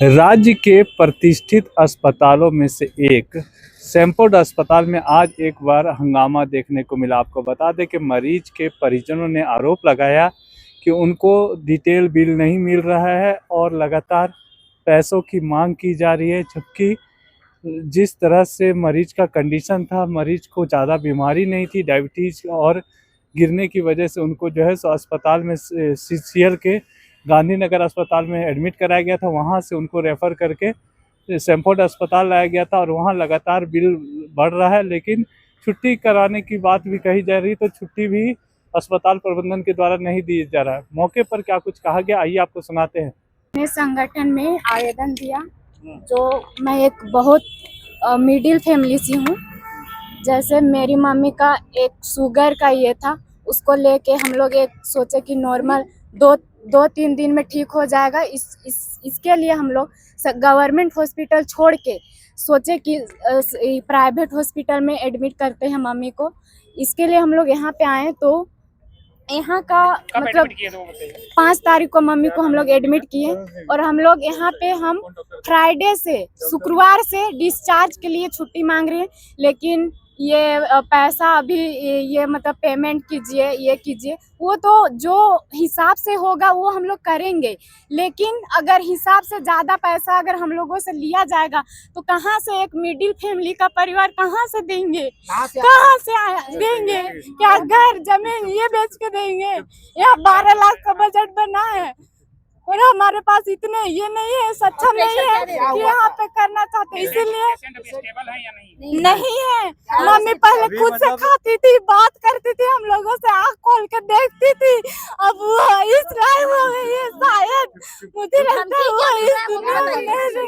राज्य के प्रतिष्ठित अस्पतालों में से एक सैमफोर्ड अस्पताल में आज एक बार हंगामा देखने को मिला। आपको बता दें कि मरीज के परिजनों ने आरोप लगाया कि उनको डिटेल बिल नहीं मिल रहा है और लगातार पैसों की मांग की जा रही है, जबकि जिस तरह से मरीज का कंडीशन था, मरीज को ज़्यादा बीमारी नहीं थी, डायबिटीज़ और गिरने की वजह से उनको जो है सो अस्पताल में सीसीएल के गांधीनगर अस्पताल में एडमिट कराया गया था। वहां से उनको रेफ़र करके सैमफोर्ड अस्पताल लाया गया था और वहां लगातार बिल बढ़ रहा है, लेकिन छुट्टी कराने की बात भी कही जा रही, तो छुट्टी भी अस्पताल प्रबंधन के द्वारा नहीं दी जा रहा है। मौके पर क्या कुछ कहा गया, आइए आपको सुनाते हैं। मैंने संगठन में आवेदन दिया, जो मैं एक बहुत मिडिल फैमिली से हूँ। जैसे मेरी मम्मी का एक शुगर का ये था, उसको लेके हम लोग एक सोचे कि नॉर्मल दो तीन दिन में ठीक हो जाएगा। इसके लिए हम लोग गवर्नमेंट हॉस्पिटल छोड़ के सोचे कि प्राइवेट हॉस्पिटल में एडमिट करते हैं मम्मी को। इसके लिए हम लोग यहाँ पे आए, तो यहाँ का मतलब 5 तारीख को मम्मी को हम लोग एडमिट किए और हम लोग यहाँ पे हम फ्राइडे से शुक्रवार से डिस्चार्ज के लिए छुट्टी मांग रहे हैं। लेकिन ये पैसा अभी ये मतलब पेमेंट कीजिए, ये कीजिए, वो तो जो हिसाब से होगा वो हम लोग करेंगे। लेकिन अगर हिसाब से ज़्यादा पैसा अगर हम लोगों से लिया जाएगा तो कहाँ से एक मिडिल फैमिली का परिवार कहाँ से देंगे, कहाँ से देंगे? क्या घर जमीन ये बेच के देंगे? यहाँ 12 लाख का बजट बना है और हमारे पास इतने ये नहीं है, सक्षम नहीं है कि यहाँ पे करना चाहते, इसीलिए नहीं है। मम्मी पहले खुद से खाती थी, बात करती थी, हम लोगों से आँख खोल के देखती थी। अब वो इस राय हो गई है, शायद मुझे लगता है वो इस दुनिया में नहीं।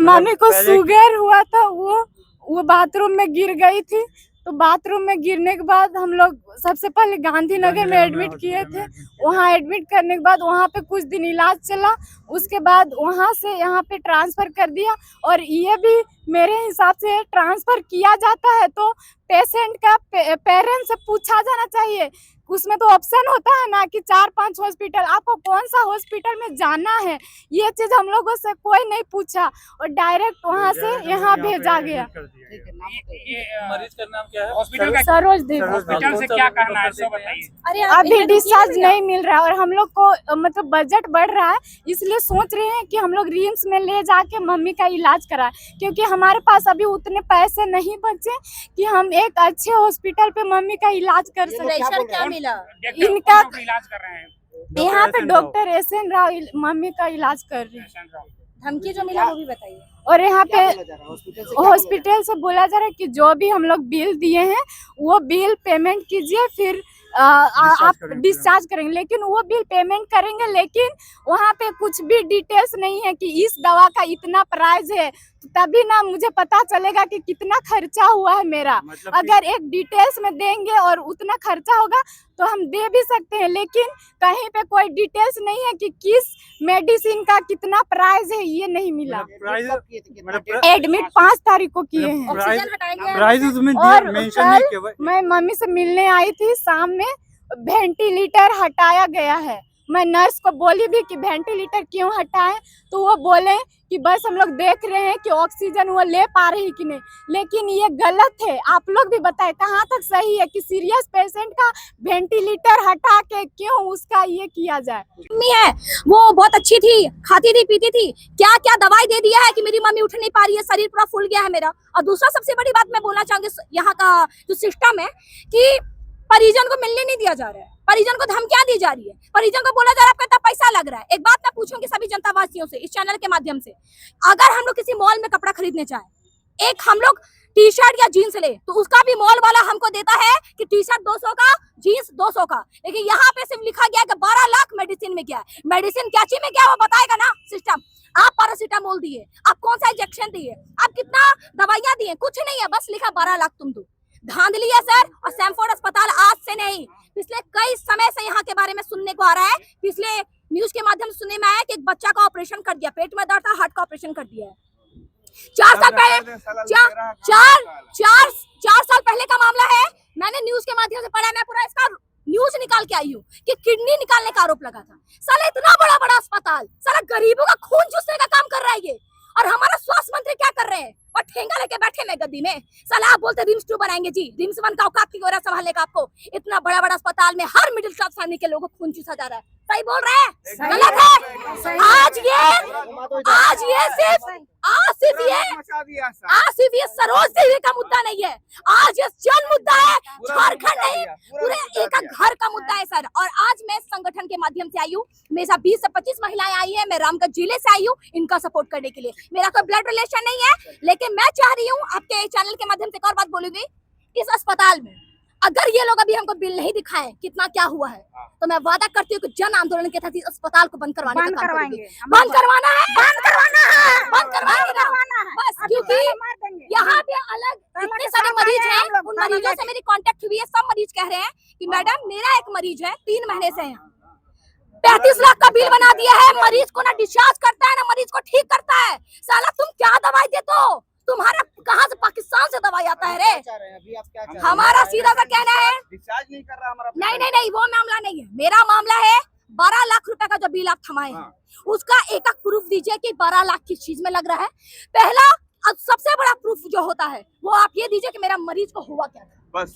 मम्मी को शुगर हुआ था, वो बाथरूम में गिर गई थी। तो बाथरूम में गिरने के बाद हम लोग सबसे पहले गांधीनगर में एडमिट किए थे। वहाँ एडमिट करने के बाद वहाँ पे कुछ दिन इलाज चला, उसके बाद वहाँ से यहाँ पे ट्रांसफ़र कर दिया। और ये भी मेरे हिसाब से ट्रांसफ़र किया जाता है तो पेशेंट का पेरेंट्स से पूछा जाना चाहिए। उसमें तो ऑप्शन होता है ना कि 4-5 हॉस्पिटल, आपको कौन सा हॉस्पिटल में जाना है, ये चीज़ हम लोगों से कोई नहीं पूछा और डायरेक्ट वहाँ से यहाँ भेजा गया। मरीज का नाम क्या है? हॉस्पिटल का सरोज देवी। हॉस्पिटल से क्या कहना है सो बताइए। अरे अभी डिस्चार्ज नहीं मिल रहा है और हम लोग को मतलब बजट बढ़ रहा है, इसलिए सोच रहे हैं कि हम लोग रिम्स में ले जाके मम्मी का इलाज कराएं, क्योंकि हमारे पास अभी उतने पैसे नहीं बचे कि हम एक अच्छे हॉस्पिटल पे मम्मी का इलाज कर सकें। क्या मिला? इनका इलाज कर रहे हैं यहाँ पे डॉक्टर एसएन राव मम्मी का इलाज कर रहे हैं। धमकी जो मिला वो भी बताइए। और यहाँ पे हॉस्पिटल से बोला जा रहा है कि जो भी हम लोग बिल दिए हैं वो बिल पेमेंट कीजिए, फिर आप डिस्चार्ज करेंगे। लेकिन वो बिल पेमेंट करेंगे, लेकिन वहाँ पे कुछ भी डिटेल्स नहीं है कि इस दवा का इतना प्राइस है, तो तभी ना मुझे पता चलेगा कि कितना खर्चा हुआ है मेरा। मतलब अगर एक डिटेल्स में देंगे और उतना खर्चा होगा तो हम दे भी सकते हैं, लेकिन कहीं पे कोई डिटेल्स नहीं है कि किस मेडिसिन का कितना प्राइस है, ये नहीं मिला। एडमिट 5 तारीख को किए हैं और कल मैं मम्मी से मिलने आई थी, शाम में वेंटिलेटर हटाया गया है। मैं नर्स को बोली भी कि वेंटिलेटर क्यों हटाएं, तो वो बोले कि बस हम लोग देख रहे हैं कि ऑक्सीजन वो ले पा रही कि नहीं। लेकिन ये गलत है, आप लोग भी बताएं कहाँ तक सही है कि सीरियस पेशेंट का वेंटिलेटर हटा के क्यों उसका ये किया जाए। मम्मी है वो बहुत अच्छी थी, खाती थी पीती थी, क्या क्या दवाई दे दिया है कि मेरी मम्मी उठ नहीं पा रही है, शरीर पूरा फूल गया है मेरा। और दूसरा सबसे बड़ी बात मैं बोलना चाहूंगी, यहाँ का जो सिस्टम है कि परिजन को मिलने नहीं दिया जा रहा है, परिजन को धमकियां दी जा रही है, परिजन को बोला जा रहा है आपका पैसा लग रहा है। एक बात मैं पूछूंगी सभी जनता वासियों से इस चैनल के माध्यम से, अगर हम लोग किसी मॉल में कपड़ा खरीदने चाहे, एक हम लोग टी शर्ट या जीन्स ले तो उसका भी मॉल वाला हमको देता है कि टी शर्ट 200 का, जीन्स 200 का, लेकिन यहाँ पे सिर्फ लिखा गया कि 12 लाख मेडिसिन में क्या है। मेडिसिन क्या चीज में क्या वो बताएगा ना सिस्टम। आप पैरासीटामोल दिए, आप कौन सा इंजेक्शन दिए, आप कितना दवाइयां दिए, कुछ नहीं है, बस लिखा 12 लाख तुम दो। धांधली है सर। और सैमफोर्ड अस्पताल आज से नहीं, पिछले कई समय से यहाँ के बारे में सुनने को आ रहा है। पिछले न्यूज के माध्यम से सुनने में आया कि एक बच्चा का ऑपरेशन कर दिया, पेट में दर्द था, हार्ट का ऑपरेशन कर दिया है। 4 साल पहले 4 साल पहले का मामला है, मैंने न्यूज के माध्यम से पढ़ा, मैं पूरा इसका न्यूज निकाल के आई हूँ कि किडनी निकालने का आरोप लगा था। साला इतना बड़ा बड़ा अस्पताल, साला गरीबों का खून चूसने का काम कर रहा है ये। और हमारा स्वास्थ्य मंत्री क्या कर रहे हैं, और ठेंगा लेके बैठे में गद्दी में। साला आप बोलते रिम्स 2 बनाएंगे जी, रिम्स 1 का औकात की हो रहा है संभालने का आपको। इतना बड़ा बड़ा अस्पताल में हर मिडिल क्लास फैमिली के लोगों को खून चूसा जा रहा है। सही बोल रहे हैं, गलत है। आज ये सरोज देवी का मुद्दा नहीं है, आज ये जन मुद्दा है, झारखंड नहीं, पूरे एक घर का मुद्दा है सर। और आज मैं संगठन के माध्यम से आई हूँ, मेरे साथ 20 से 25 महिलाएं आई हैं, मैं रामगढ़ जिले से आई हूँ इनका सपोर्ट करने के लिए। मेरा कोई ब्लड रिलेशन नहीं है, लेकिन मैं चाह रही हूँ आपके चैनल के माध्यम से एक और बात बोलूंगी। इस अस्पताल में अगर ये लोग अभी हमको बिल नहीं दिखाएं कितना क्या हुआ है, तो मैं वादा करती हूँ कि जन आंदोलन के तहत इस अस्पताल को बंद करवाने का काम करेंगे। बंद करवाना है बस, क्योंकि यहाँ पे अलग इतने सारे मरीज हैं, उन मरीजों से मेरी कांटेक्ट हुई है। सब मरीज कह रहे हैं कि मैडम मेरा एक मरीज है 3 महीने से है, 35 लाख का बिल बना दिया है, मरीज को ना डिस्चार्ज करता है ना मरीज को ठीक करता है। साला तुम क्या दवाई देते हो, तुम्हारा कहाँ से पाकिस्तान से दवाई आता है रे। अभी आप क्या हमारा सीधा सा कहना है, डिस्चार्ज नहीं कर रहा हमारा। नहीं वो मामला नहीं है। मेरा मामला है 12 लाख रुपए का जो बिल आप थमाए हैं, उसका एक प्रूफ दीजिए कि 12 लाख किस चीज में लग रहा है। पहला सबसे बड़ा प्रूफ जो होता है वो आप ये दीजिए कि मेरा मरीज को हुआ क्या था। बस